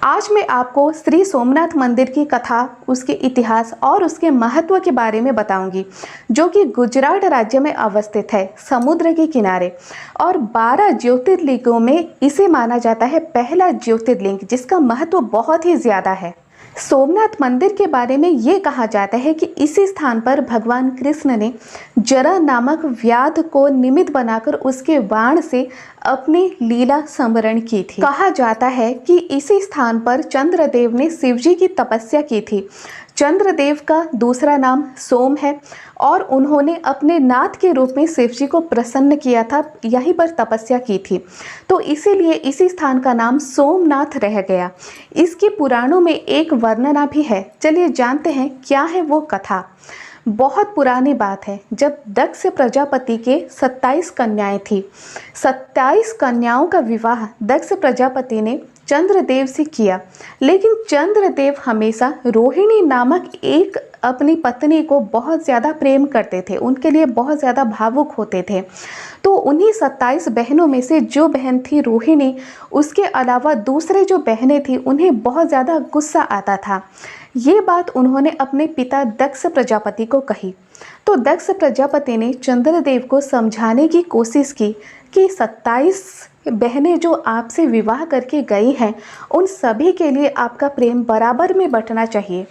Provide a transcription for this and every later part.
आज मैं आपको श्री सोमनाथ मंदिर की कथा, उसके इतिहास और उसके महत्व के बारे में बताऊंगी, जो कि गुजरात राज्य में अवस्थित है, समुद्र के किनारे। और 12 ज्योतिर्लिंगों में इसे माना जाता है पहला ज्योतिर्लिंग, जिसका महत्व बहुत ही ज़्यादा है। सोमनाथ मंदिर के बारे में ये कहा जाता है कि इसी स्थान पर भगवान कृष्ण ने जरा नामक व्याध को निमित्त बनाकर उसके बाण से अपनी लीला स्मरण की थी। कहा जाता है कि इसी स्थान पर चंद्रदेव ने शिवजी की तपस्या की थी। चंद्रदेव का दूसरा नाम सोम है और उन्होंने अपने नाथ के रूप में शिवजी को प्रसन्न किया था, यहीं पर तपस्या की थी, तो इसीलिए इसी स्थान का नाम सोमनाथ रह गया। इसकी पुराणों में एक वर्णना भी है। चलिए जानते हैं क्या है वो कथा। बहुत पुरानी बात है, जब दक्ष प्रजापति के 27 कन्याएं थी। 27 कन्याओं का विवाह दक्ष प्रजापति ने चंद्रदेव से किया, लेकिन चंद्रदेव हमेशा रोहिणी नामक एक अपनी पत्नी को बहुत ज़्यादा प्रेम करते थे, उनके लिए बहुत ज़्यादा भावुक होते थे। तो उन्हीं 27 बहनों में से जो बहन थी रोहिणी, उसके अलावा दूसरे जो बहनें थी उन्हें बहुत ज़्यादा गुस्सा आता था। ये बात उन्होंने अपने पिता दक्ष प्रजापति को कही, तो दक्ष प्रजापति ने चंद्रदेव को समझाने की कोशिश की कि 27 बहनें जो आपसे विवाह करके गई हैं, उन सभी के लिए आपका प्रेम बराबर में बंटना चाहिए।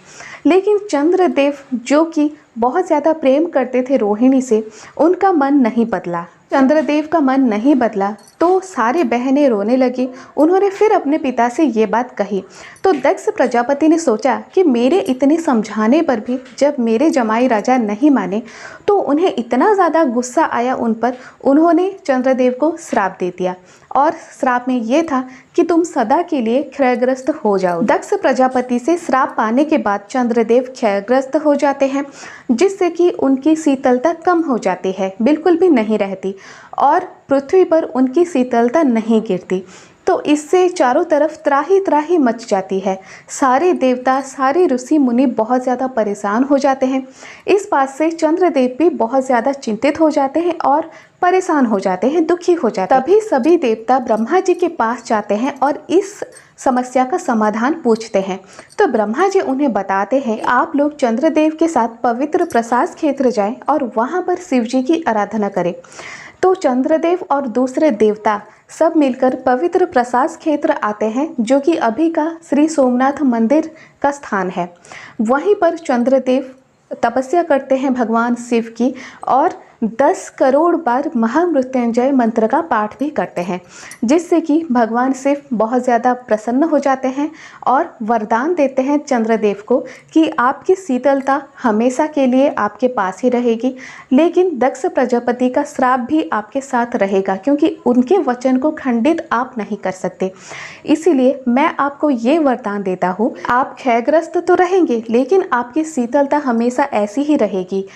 लेकिन चंद्रदेव, जो कि बहुत ज़्यादा प्रेम करते थे रोहिणी से, उनका मन नहीं बदला। चंद्रदेव का मन नहीं बदला तो सारे बहनें रोने लगी। उन्होंने फिर अपने पिता से ये बात कही, तो दक्ष प्रजापति ने सोचा कि मेरे इतने समझाने पर भी जब मेरे जमाई राजा नहीं माने, तो उन्हें इतना ज़्यादा गुस्सा आया उन पर, उन्होंने चंद्रदेव को श्राप दे दिया। और श्राप में ये था कि तुम सदा के लिए क्षयग्रस्त हो जाओ। दक्ष प्रजापति से श्राप पाने के बाद चंद्रदेव क्षयग्रस्त हो जाते हैं, जिससे कि उनकी शीतलता कम हो जाती है, बिल्कुल भी नहीं रहती, और पृथ्वी पर उनकी शीतलता नहीं गिरती। तो इससे चारों तरफ त्राही त्राही मच जाती है। सारे देवता, सारे ऋषि मुनि बहुत ज़्यादा परेशान हो जाते हैं। इस बात से चंद्रदेव भी बहुत ज़्यादा चिंतित हो जाते हैं और परेशान हो जाते हैं, दुखी हो जाते हैं। तभी सभी देवता ब्रह्मा जी के पास जाते हैं और इस समस्या का समाधान पूछते हैं। तो ब्रह्मा जी उन्हें बताते हैं, आप लोग चंद्रदेव के साथ पवित्र प्रसाद क्षेत्र जाएं और वहाँ पर शिव जी की आराधना करें। तो चंद्रदेव और दूसरे देवता सब मिलकर पवित्र प्रसाद क्षेत्र आते हैं, जो कि अभी का श्री सोमनाथ मंदिर का स्थान है। वहीं पर चंद्रदेव तपस्या करते हैं भगवान शिव की और 10 करोड़ बार महामृत्युंजय मंत्र का पाठ भी करते हैं, जिससे कि भगवान शिव बहुत ज़्यादा प्रसन्न हो जाते हैं और वरदान देते हैं चंद्रदेव को कि आपकी शीतलता हमेशा के लिए आपके पास ही रहेगी, लेकिन दक्ष प्रजापति का श्राप भी आपके साथ रहेगा, क्योंकि उनके वचन को खंडित आप नहीं कर सकते। इसीलिए मैं आपको ये वरदान देता हूँ, आप क्षयग्रस्त तो रहेंगे, लेकिन आपकी शीतलता हमेशा ऐसी ही रहेगी।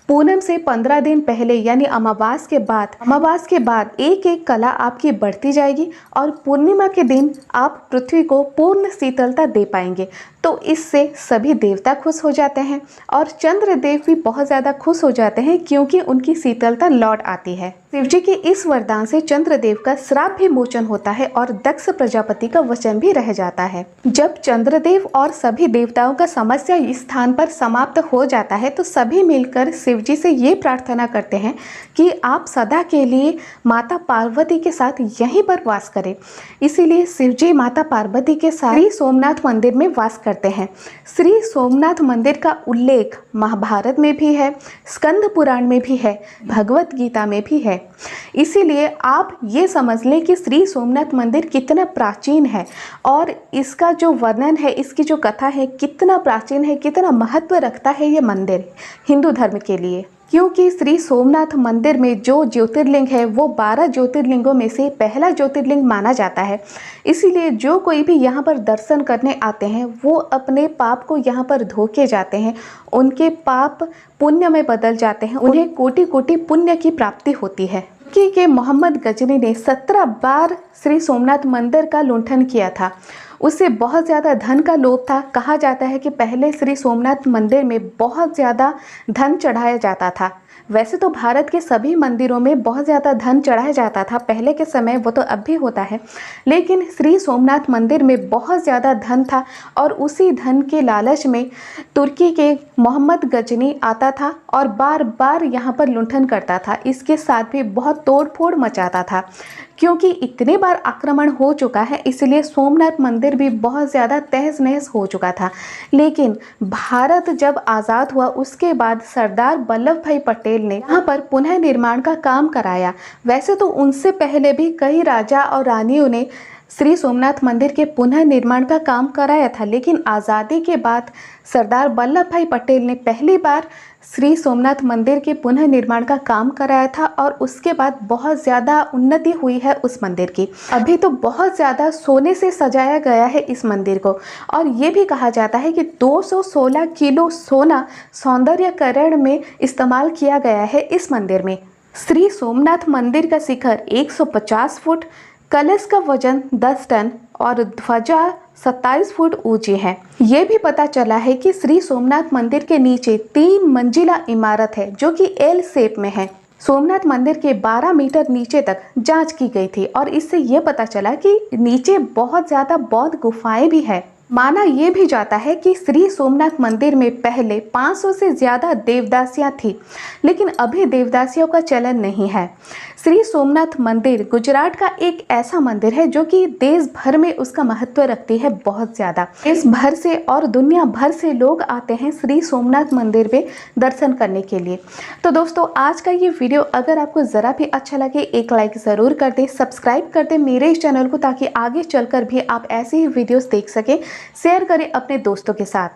पूनम से 15 दिन पहले यानी अमावास के बाद एक एक कला आपकी बढ़ती जाएगी और पूर्णिमा के दिन आप पृथ्वी को पूर्ण शीतलता दे पाएंगे। तो इससे सभी देवता खुश हो जाते हैं और चंद्रदेव भी बहुत ज़्यादा खुश हो जाते हैं, क्योंकि उनकी शीतलता लौट आती है। शिवजी के इस वरदान से चंद्रदेव का श्राप भी मोचन होता है और दक्ष प्रजापति का वचन भी रह जाता है। जब चंद्रदेव और सभी देवताओं का समस्या इस स्थान पर समाप्त हो जाता है, तो सभी मिलकर शिवजी से ये प्रार्थना करते हैं कि आप सदा के लिए माता पार्वती के साथ यहीं पर वास करें। इसीलिए शिवजी माता पार्वती के साथ श्री सोमनाथ मंदिर में वास करते हैं। श्री सोमनाथ मंदिर का उल्लेख महाभारत में भी है, स्कंद पुराण में भी है, भगवत गीता में भी है। इसीलिए आप ये समझ लें कि श्री सोमनाथ मंदिर कितना प्राचीन है और इसका जो वर्णन है, इसकी जो कथा है, कितना प्राचीन है, कितना महत्व रखता है ये मंदिर हिंदू धर्म के लिए। क्योंकि श्री सोमनाथ मंदिर में जो ज्योतिर्लिंग है वो 12 ज्योतिर्लिंगों में से पहला ज्योतिर्लिंग माना जाता है। इसीलिए जो कोई भी यहाँ पर दर्शन करने आते हैं, वो अपने पाप को यहाँ पर धो के जाते हैं, उनके पाप पुण्य में बदल जाते हैं, उन्हें कोटि कोटि पुण्य की प्राप्ति होती है। कि मोहम्मद गजनी ने 17 बार श्री सोमनाथ मंदिर का लुंठन किया था। उसे बहुत ज़्यादा धन का लोभ था। कहा जाता है कि पहले श्री सोमनाथ मंदिर में बहुत ज़्यादा धन चढ़ाया जाता था, वैसे तो भारत के सभी मंदिरों में बहुत ज़्यादा धन चढ़ाया जाता था पहले के समय, वो तो अब भी होता है, लेकिन श्री सोमनाथ मंदिर में बहुत ज़्यादा धन था और उसी धन के लालच में तुर्की के मोहम्मद गजनी आता था और बार बार यहाँ पर लुंठन करता था। इसके साथ भी बहुत तोड़फोड़ मचाता था। क्योंकि इतने बार आक्रमण हो चुका है, इसलिए सोमनाथ मंदिर भी बहुत ज़्यादा तहस नहस हो चुका था। लेकिन भारत जब आज़ाद हुआ उसके बाद सरदार वल्लभ भाई पटेल ने यहाँ पर पुनः निर्माण का काम कराया। वैसे तो उनसे पहले भी कई राजा और रानियों ने श्री सोमनाथ मंदिर के पुनः निर्माण का काम कराया था, लेकिन आज़ादी के बाद सरदार वल्लभ भाई पटेल ने पहली बार श्री सोमनाथ मंदिर के पुनः निर्माण का काम कराया था और उसके बाद बहुत ज़्यादा उन्नति हुई है उस मंदिर की। अभी तो बहुत ज़्यादा सोने से सजाया गया है इस मंदिर को और ये भी कहा जाता है कि 216 किलो सोना सौंदर्यकरण में इस्तेमाल किया गया है इस मंदिर में। श्री सोमनाथ मंदिर का शिखर 150 फुट, कलश का वजन 10 टन और ध्वजा 27 फुट ऊंची है। ये भी पता चला है कि श्री सोमनाथ मंदिर के नीचे 3 मंजिला इमारत है जो कि एल शेप में है। सोमनाथ मंदिर के 12 मीटर नीचे तक जांच की गई थी और इससे ये पता चला कि नीचे बहुत ज़्यादा बौद्ध गुफाएं भी है। माना यह भी जाता है कि श्री सोमनाथ मंदिर में पहले 500 से ज़्यादा देवदासियां थी, लेकिन अभी देवदासियों का चलन नहीं है। श्री सोमनाथ मंदिर गुजरात का एक ऐसा मंदिर है जो कि देश भर में उसका महत्व रखती है बहुत ज़्यादा। देश भर से और दुनिया भर से लोग आते हैं श्री सोमनाथ मंदिर में दर्शन करने के लिए। तो दोस्तों, आज का ये वीडियो अगर आपको ज़रा भी अच्छा लगे एक लाइक ज़रूर कर दें, सब्सक्राइब कर दें मेरे इस चैनल को ताकि आगे चलकर भी आप ऐसे ही वीडियोस देख सकें। शेयर करें अपने दोस्तों के साथ।